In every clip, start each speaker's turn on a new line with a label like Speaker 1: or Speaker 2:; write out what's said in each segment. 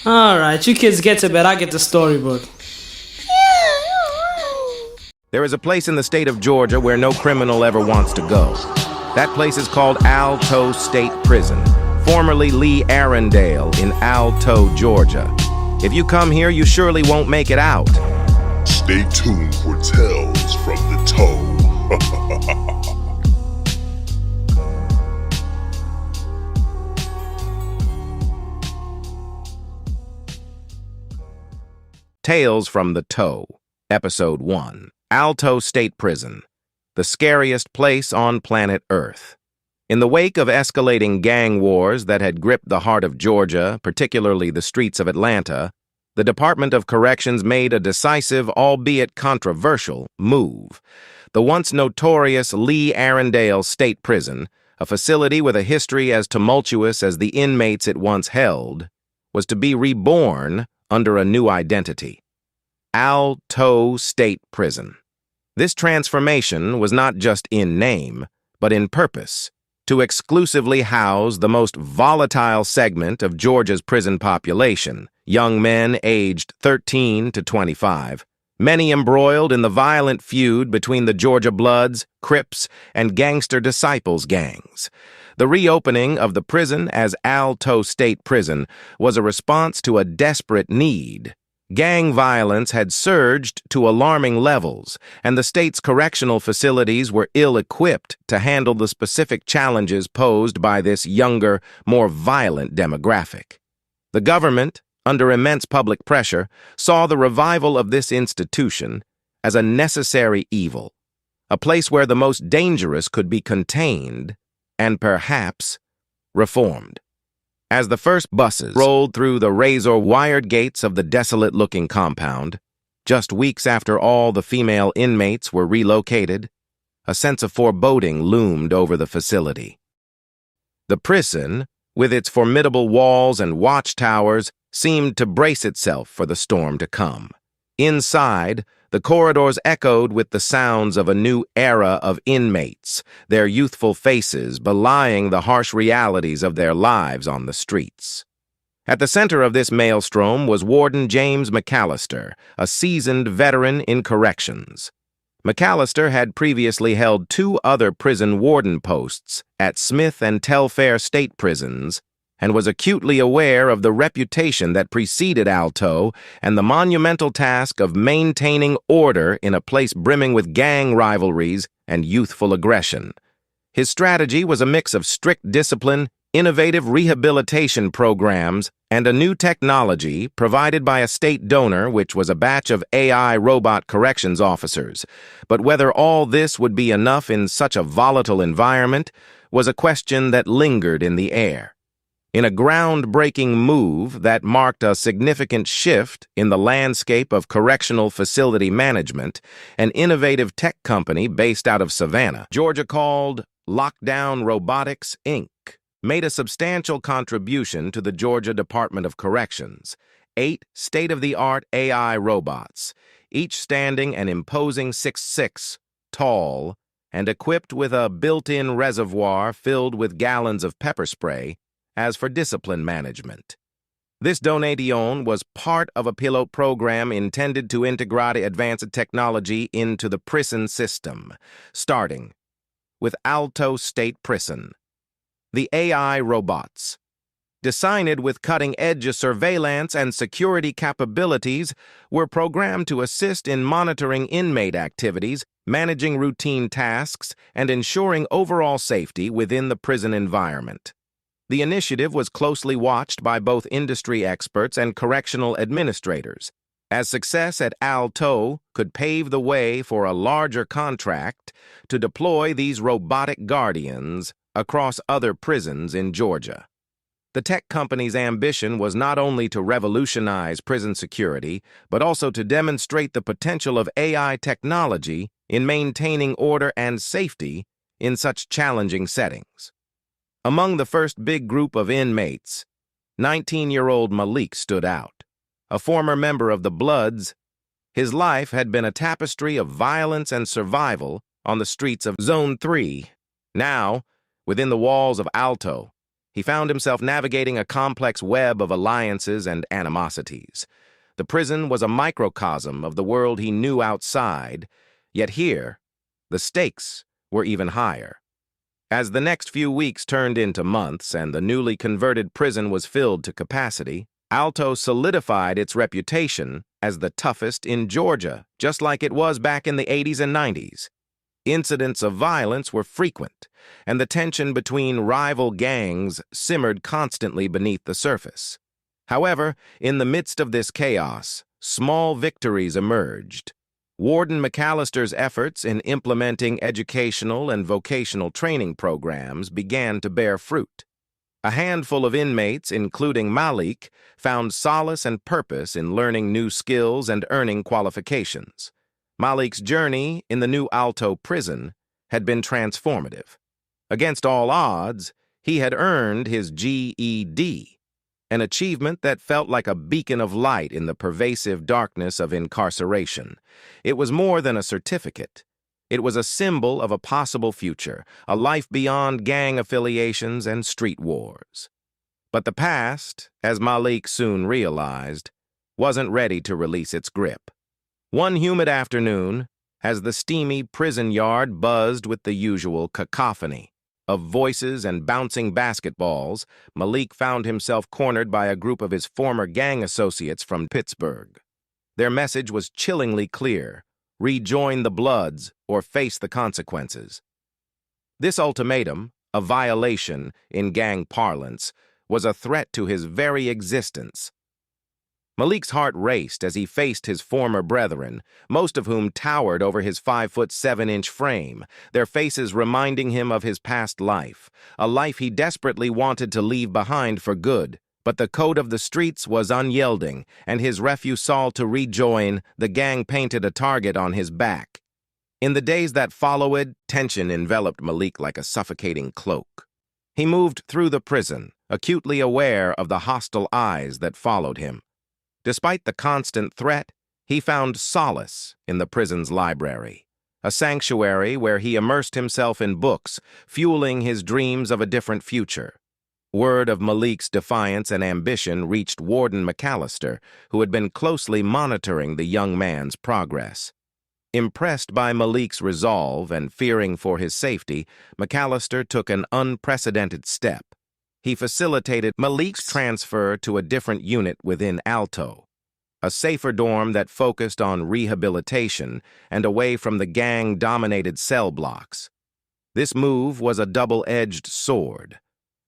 Speaker 1: Alright, you kids get to bed, I get the storyboard.
Speaker 2: There is a place in the state of Georgia where no criminal ever wants to go. That place is called Alto State Prison, formerly Lee Arrendale in Alto, Georgia. If you come here, you surely won't make it out.
Speaker 3: Stay tuned for Tales from the Toe.
Speaker 2: Tales from the Toe, Episode 1. Alto State Prison, the scariest place on planet Earth. In the wake of escalating gang wars that had gripped the heart of Georgia, particularly the streets of Atlanta, the Department of Corrections made a decisive, albeit controversial, move. The once notorious Lee Arrendale State Prison, a facility with a history as tumultuous as the inmates it once held, was to be reborn under a new identity. Alto State Prison. This transformation was not just in name, but in purpose, to exclusively house the most volatile segment of Georgia's prison population, young men aged 13 to 25, many embroiled in the violent feud between the Georgia Bloods, Crips, and Gangster Disciples gangs. The reopening of the prison as Alto State Prison was a response to a desperate need. Gang violence had surged to alarming levels, and the state's correctional facilities were ill-equipped to handle the specific challenges posed by this younger, more violent demographic. The government, under immense public pressure, saw the revival of this institution as a necessary evil, a place where the most dangerous could be contained and perhaps reformed. As the first buses rolled through the razor-wired gates of the desolate-looking compound, just weeks after all the female inmates were relocated, a sense of foreboding loomed over the facility. The prison, with its formidable walls and watchtowers, seemed to brace itself for the storm to come. Inside, the corridors echoed with the sounds of a new era of inmates, their youthful faces belying the harsh realities of their lives on the streets. At the center of this maelstrom was Warden James McAllister, a seasoned veteran in corrections. McAllister had previously held 2 other prison warden posts at Smith and Telfair state prisons, and was acutely aware of the reputation that preceded Alto and the monumental task of maintaining order in a place brimming with gang rivalries and youthful aggression. His strategy was a mix of strict discipline, innovative rehabilitation programs, and a new technology provided by a state donor, which was a batch of AI robot corrections officers. But whether all this would be enough in such a volatile environment was a question that lingered in the air. In a groundbreaking move that marked a significant shift in the landscape of correctional facility management, an innovative tech company based out of Savannah, Georgia, called Lockdown Robotics, Inc., made a substantial contribution to the Georgia Department of Corrections. 8 state-of-the-art AI robots, each standing an imposing 6'6", tall, and equipped with a built-in reservoir filled with gallons of pepper spray, as for discipline management. This donation was part of a pilot program intended to integrate advanced technology into the prison system, starting with Alto State Prison. The AI robots, designed with cutting-edge surveillance and security capabilities, were programmed to assist in monitoring inmate activities, managing routine tasks, and ensuring overall safety within the prison environment. The initiative was closely watched by both industry experts and correctional administrators, as success at Alto could pave the way for a larger contract to deploy these robotic guardians across other prisons in Georgia. The tech company's ambition was not only to revolutionize prison security, but also to demonstrate the potential of AI technology in maintaining order and safety in such challenging settings. Among the first big group of inmates, 19-year-old Malik stood out. A former member of the Bloods, his life had been a tapestry of violence and survival on the streets of Zone 3. Now, within the walls of Alto, He found himself navigating a complex web of alliances and animosities. The prison was a microcosm of the world he knew outside, yet here, the stakes were even higher. As the next few weeks turned into months and the newly converted prison was filled to capacity, Alto solidified its reputation as the toughest in Georgia, just like it was back in the 80s and 90s. Incidents of violence were frequent, and the tension between rival gangs simmered constantly beneath the surface. However, in the midst of this chaos, small victories emerged. Warden McAllister's efforts in implementing educational and vocational training programs began to bear fruit. A handful of inmates, including Malik, found solace and purpose in learning new skills and earning qualifications. Malik's journey in the new Alto prison had been transformative. Against all odds, he had earned his GED, an achievement that felt like a beacon of light in the pervasive darkness of incarceration. It was more than a certificate. It was a symbol of a possible future, a life beyond gang affiliations and street wars. But the past, as Malik soon realized, wasn't ready to release its grip. One humid afternoon, as the steamy prison yard buzzed with the usual cacophony of voices and bouncing basketballs, Malik found himself cornered by a group of his former gang associates from Pittsburgh. Their message was chillingly clear: rejoin the Bloods or face the consequences. This ultimatum, a violation in gang parlance, was a threat to his very existence. Malik's heart raced as he faced his former brethren, most of whom towered over his 5'7" frame, their faces reminding him of his past life, a life he desperately wanted to leave behind for good. But the code of the streets was unyielding, and his refusal to rejoin the gang painted a target on his back. In the days that followed, tension enveloped Malik like a suffocating cloak. He moved through the prison, acutely aware of the hostile eyes that followed him. Despite the constant threat, he found solace in the prison's library, a sanctuary where he immersed himself in books, fueling his dreams of a different future. Word of Malik's defiance and ambition reached Warden McAllister, who had been closely monitoring the young man's progress. Impressed by Malik's resolve and fearing for his safety, McAllister took an unprecedented step. He facilitated Malik's transfer to a different unit within Alto, a safer dorm that focused on rehabilitation and away from the gang-dominated cell blocks. This move was a double-edged sword.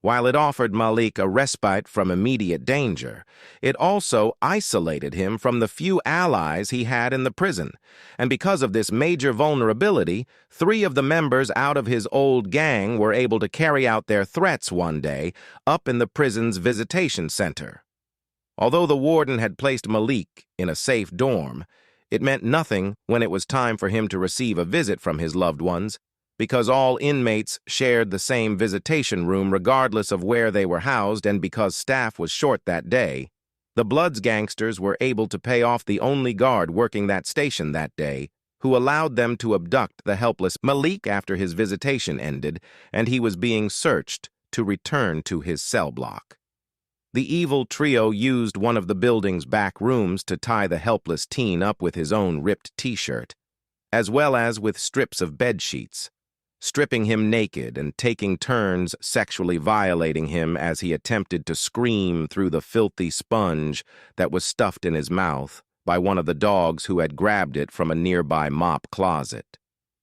Speaker 2: While it offered Malik a respite from immediate danger, it also isolated him from the few allies he had in the prison, and because of this major vulnerability, 3 of the members out of his old gang were able to carry out their threats one day up in the prison's visitation center. Although the warden had placed Malik in a safe dorm, it meant nothing when it was time for him to receive a visit from his loved ones, because all inmates shared the same visitation room regardless of where they were housed, and because staff was short that day, the Bloods gangsters were able to pay off the only guard working that station that day, who allowed them to abduct the helpless Malik after his visitation ended and he was being searched to return to his cell block. The evil trio used one of the building's back rooms to tie the helpless teen up with his own ripped t-shirt, as well as with strips of bed sheets, stripping him naked and taking turns sexually violating him as he attempted to scream through the filthy sponge that was stuffed in his mouth by one of the dogs who had grabbed it from a nearby mop closet.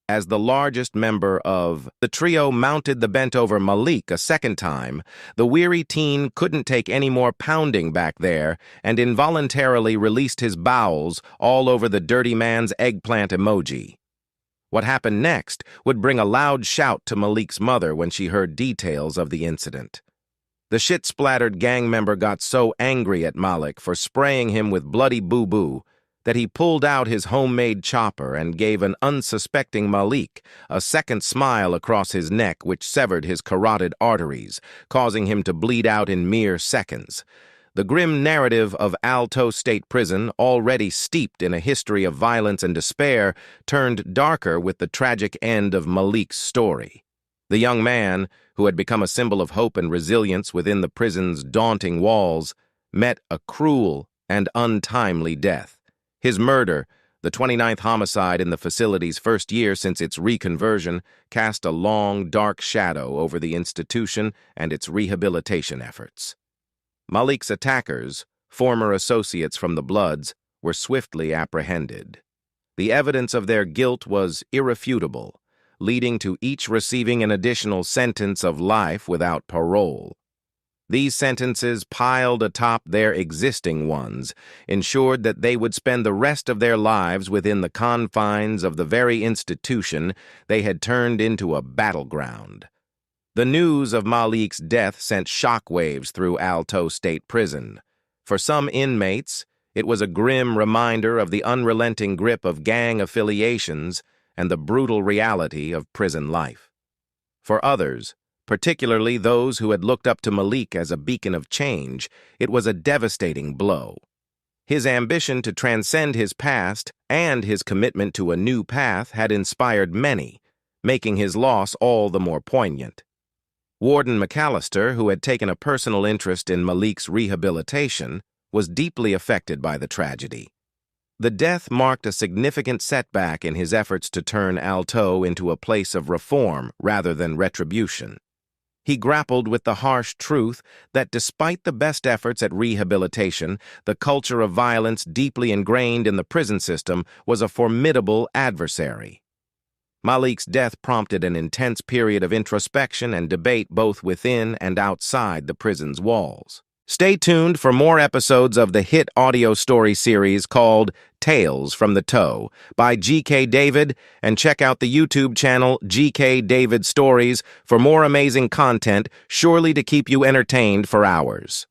Speaker 2: As the largest member of the trio mounted the bent-over Malik a second time, the weary teen couldn't take any more pounding back there and involuntarily released his bowels all over the dirty man's eggplant emoji. What happened next would bring a loud shout to Malik's mother when she heard details of the incident. The shit-splattered gang member got so angry at Malik for spraying him with bloody boo-boo that he pulled out his homemade chopper and gave an unsuspecting Malik a second smile across his neck which severed his carotid arteries, causing him to bleed out in mere seconds. The grim narrative of Alto State Prison, already steeped in a history of violence and despair, turned darker with the tragic end of Malik's story. The young man, who had become a symbol of hope and resilience within the prison's daunting walls, met a cruel and untimely death. His murder, the 29th homicide in the facility's first year since its reconversion, cast a long, dark shadow over the institution and its rehabilitation efforts. Malik's attackers, former associates from the Bloods, were swiftly apprehended. The evidence of their guilt was irrefutable, leading to each receiving an additional sentence of life without parole. These sentences, piled atop their existing ones, ensured that they would spend the rest of their lives within the confines of the very institution they had turned into a battleground. The news of Malik's death sent shockwaves through Alto State Prison. For some inmates, it was a grim reminder of the unrelenting grip of gang affiliations and the brutal reality of prison life. For others, particularly those who had looked up to Malik as a beacon of change, it was a devastating blow. His ambition to transcend his past and his commitment to a new path had inspired many, making his loss all the more poignant. Warden McAllister, who had taken a personal interest in Malik's rehabilitation, was deeply affected by the tragedy. The death marked a significant setback in his efforts to turn Alto into a place of reform rather than retribution. He grappled with the harsh truth that despite the best efforts at rehabilitation, the culture of violence deeply ingrained in the prison system was a formidable adversary. Malik's death prompted an intense period of introspection and debate both within and outside the prison's walls. Stay tuned for more episodes of the hit audio story series called Tales from the Toe by G.K. David, and check out the YouTube channel G.K. David Stories for more amazing content, surely to keep you entertained for hours.